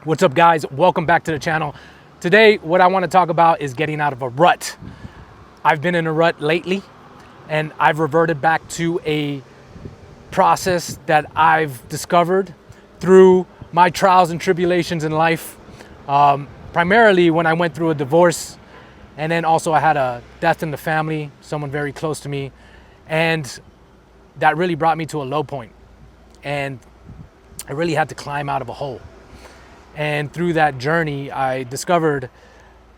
What's up, guys? Welcome back to the channel. Today, what I want to talk about is getting out of a rut. I've been in a rut lately, and I've reverted back to a process that I've discovered through my trials and tribulations in life. Primarily when I went through a divorce, and then also I had a death in the family, someone very close to me, and that really brought me to a low point. And I really had to climb out of a hole. And through that journey, I discovered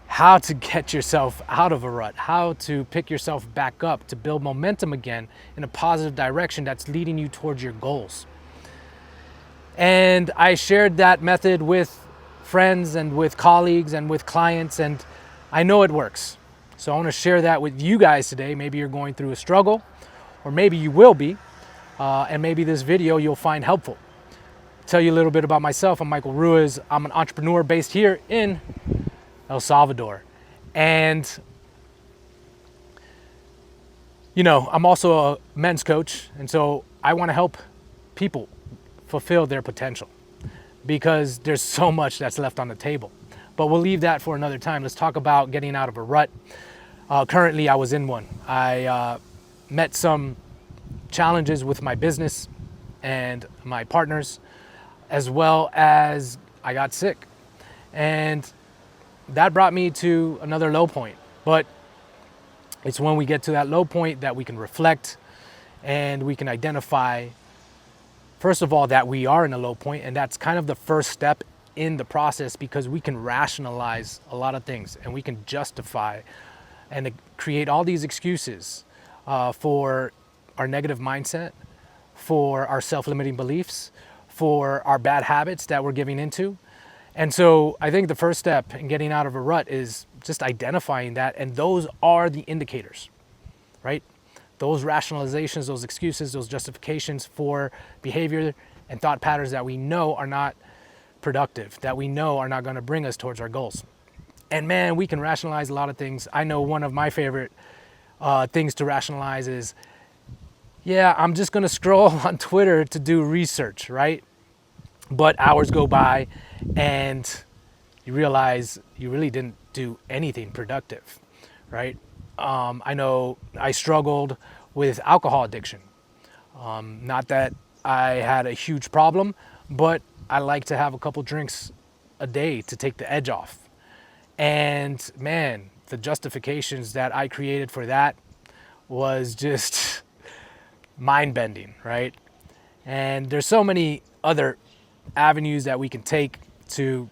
how to get yourself out of a rut, how to pick yourself back up, to build momentum again in a positive direction that's leading you towards your goals. And I shared that method with friends and with colleagues and with clients, and I know it works. So I want to share that with you guys today. Maybe you're going through a struggle, or maybe you will be, and maybe this video you'll find helpful. Tell you a little bit about myself. I'm Michael Ruiz. I'm an entrepreneur based here in El Salvador. And, I'm also a men's coach. And so I want to help people fulfill their potential because there's so much that's left on the table. But we'll leave that for another time. Let's talk about getting out of a rut. Currently, I was in one. I met some challenges with my business and my partners, as well as I got sick. And that brought me to another low point. But it's when we get to that low point that we can reflect and we can identify, first of all, that we are in a low point. And that's kind of the first step in the process, because we can rationalize a lot of things and we can justify and create all these excuses for our negative mindset, for our self-limiting beliefs, for our bad habits that we're giving into. And so I think the first step in getting out of a rut is just identifying that. And those are the indicators, right? Those rationalizations, those excuses, those justifications for behavior and thought patterns that we know are not productive, that we know are not going to bring us towards our goals. And man, we can rationalize a lot of things. I know one of my favorite things to rationalize is, yeah, I'm just going to scroll on Twitter to do research, right? But hours go by and you realize you really didn't do anything productive, right? I know I struggled with alcohol addiction. Not that I had a huge problem, but I like to have a couple drinks a day to take the edge off. And man, the justifications that I created for that was just mind-bending, right? And there's so many other avenues that we can take to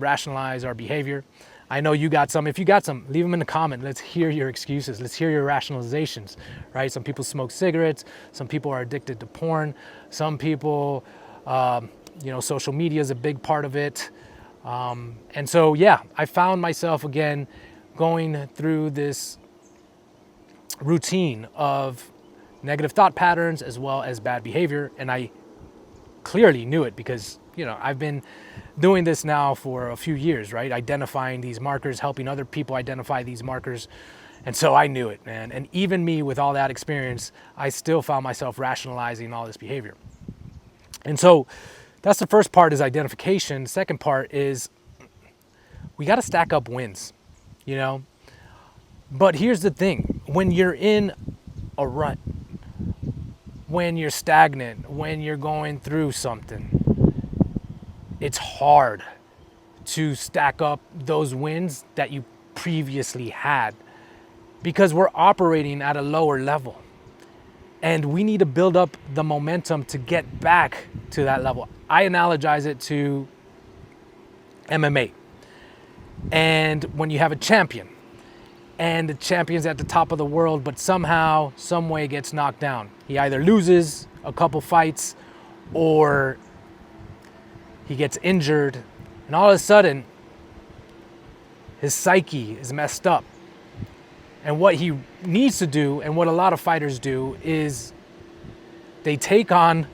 rationalize our behavior. I know you got some. If you got some, leave them in the comment. Let's hear your excuses. Let's hear your rationalizations, right? Some people smoke cigarettes. Some people are addicted to porn. Some people, social media is a big part of it. And so, yeah, I found myself again going through this routine of negative thought patterns as well as bad behavior. And I clearly knew it because, I've been doing this now for a few years, right? Identifying these markers, helping other people identify these markers. And so I knew it, man. And even me with all that experience, I still found myself rationalizing all this behavior. And so that's the first part, is identification. The second part is we got to stack up wins, But here's the thing. When you're in a rut, when you're stagnant, when you're going through something, it's hard to stack up those wins that you previously had because we're operating at a lower level. And we need to build up the momentum to get back to that level. I analogize it to MMA. And when you have a champion, and the champion's at the top of the world, but somehow, some way gets knocked down. He either loses a couple fights or he gets injured, and all of a sudden, his psyche is messed up. And what he needs to do, and what a lot of fighters do, is they take on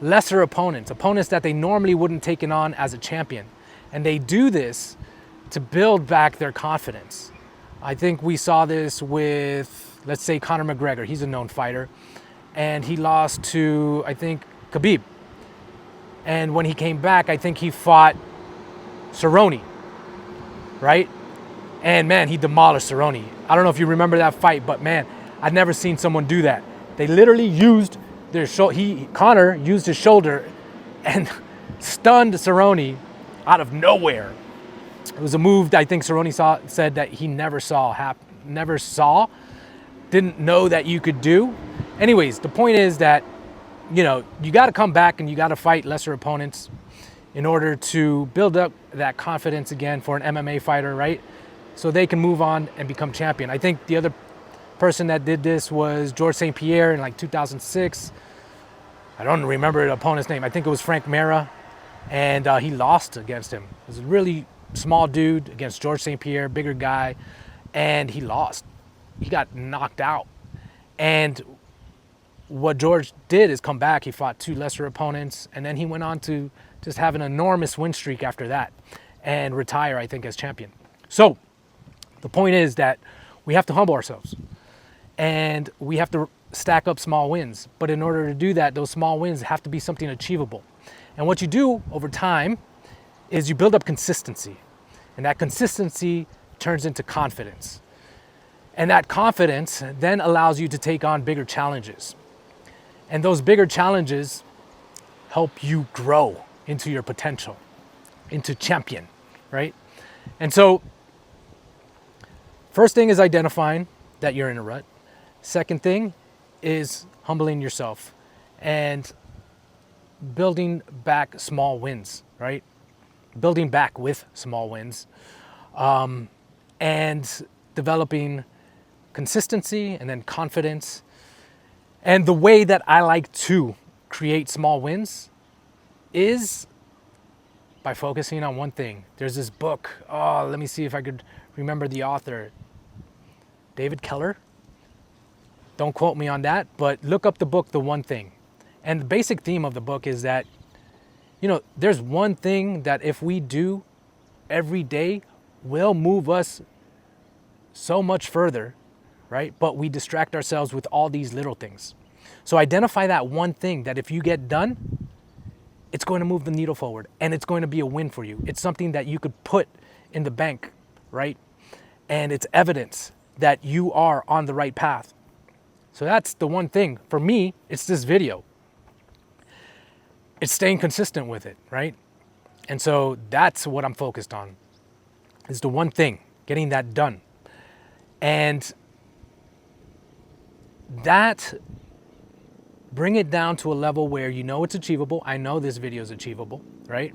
lesser opponents that they normally wouldn't take on as a champion. And they do this to build back their confidence. I think we saw this with, let's say, Conor McGregor. He's a known fighter. And he lost to, I think, Khabib. And when he came back, I think he fought Cerrone, right? And man, he demolished Cerrone. I don't know if you remember that fight, but man, I've never seen someone do that. They literally used their Conor used his shoulder and stunned Cerrone out of nowhere. It was a move that I think Cerrone said that he never saw, didn't know that you could do. Anyways, the point is that, you know, you got to come back and you got to fight lesser opponents in order to build up that confidence again for an MMA fighter, right? So they can move on and become champion. I think the other person that did this was George St. Pierre in like 2006. I don't remember the opponent's name. I think it was Frank Mara, and he lost against him. It was a really small dude against George St. Pierre, bigger guy, and he lost. He got knocked out. And what George did is come back. He fought 2 lesser opponents, and then he went on to just have an enormous win streak after that and retire, I think, as champion. So the point is that we have to humble ourselves and we have to stack up small wins. But in order to do that, those small wins have to be something achievable. And what you do over time is you build up consistency, and that consistency turns into confidence. And that confidence then allows you to take on bigger challenges. And those bigger challenges help you grow into your potential, into champion, right? And so, first thing is identifying that you're in a rut. Second thing is humbling yourself and building back small wins, right? Building back with small wins, and developing consistency and then confidence. And the way that I like to create small wins is by focusing on one thing. There's this book. Oh, let me see if I could remember the author. David Keller. Don't quote me on that, but look up the book, The One Thing. And the basic theme of the book is that, you know, there's one thing that if we do every day will move us so much further, right? But we distract ourselves with all these little things. So identify that one thing that if you get done, it's going to move the needle forward and it's going to be a win for you. It's something that you could put in the bank, right? And it's evidence that you are on the right path. So that's the one thing. For me, it's this video. It's staying consistent with it, right? And so that's what I'm focused on, is the one thing, getting that done. And that, bring it down to a level where you know it's achievable. I know this video is achievable, right?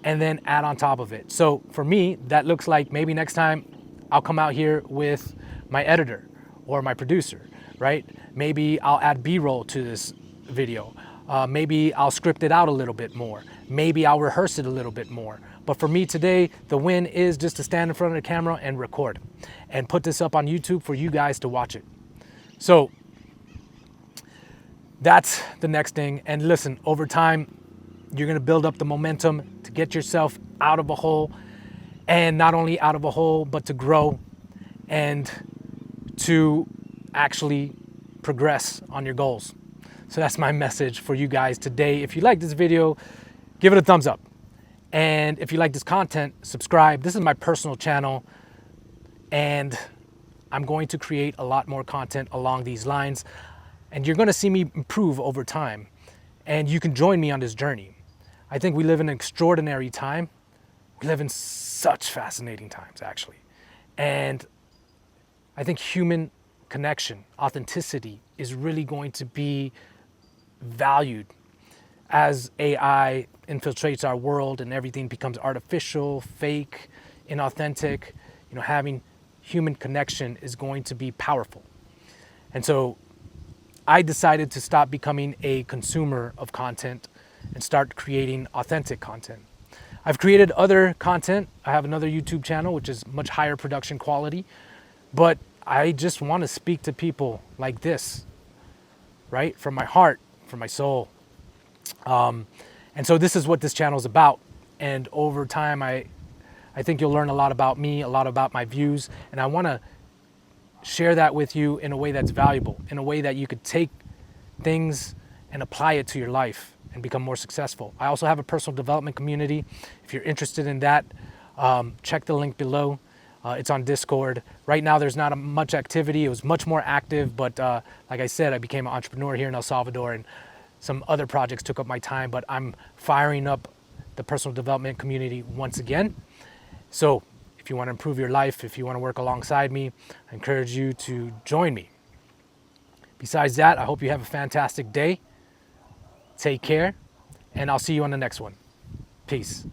And then add on top of it. So for me, that looks like maybe next time I'll come out here with my editor or my producer, right? Maybe I'll add B-roll to this video. Maybe I'll script it out a little bit more. Maybe I'll rehearse it a little bit more. But for me today, the win is just to stand in front of the camera and record and put this up on YouTube for you guys to watch it. So that's the next thing. And listen, over time, you're gonna build up the momentum to get yourself out of a hole, and not only out of a hole, but to grow and to actually progress on your goals. So that's my message for you guys today. If you like this video, give it a thumbs up. And if you like this content, subscribe. This is my personal channel, and I'm going to create a lot more content along these lines, and you're gonna see me improve over time, and you can join me on this journey. I think we live in an extraordinary time. We live in such fascinating times, actually. And I think human connection, authenticity is really going to be valued as AI infiltrates our world and everything becomes artificial, fake, inauthentic. You know, having human connection is going to be powerful. And so I decided to stop becoming a consumer of content and start creating authentic content. I've created other content. I have another YouTube channel, which is much higher production quality, but I just want to speak to people like this, right? From my heart, from my soul. And so this is what this channel is about. And over time, I think you'll learn a lot about me, a lot about my views, and I want to share that with you in a way that's valuable, in a way that you could take things and apply it to your life and become more successful. I also have a personal development community. If you're interested in that, check the link below. It's on Discord. Right now, there's not much activity. It was much more active, but like I said, I became an entrepreneur here in El Salvador, and some other projects took up my time, but I'm firing up the personal development community once again. So if you want to improve your life, if you want to work alongside me, I encourage you to join me. Besides that, I hope you have a fantastic day. Take care, and I'll see you on the next one. Peace.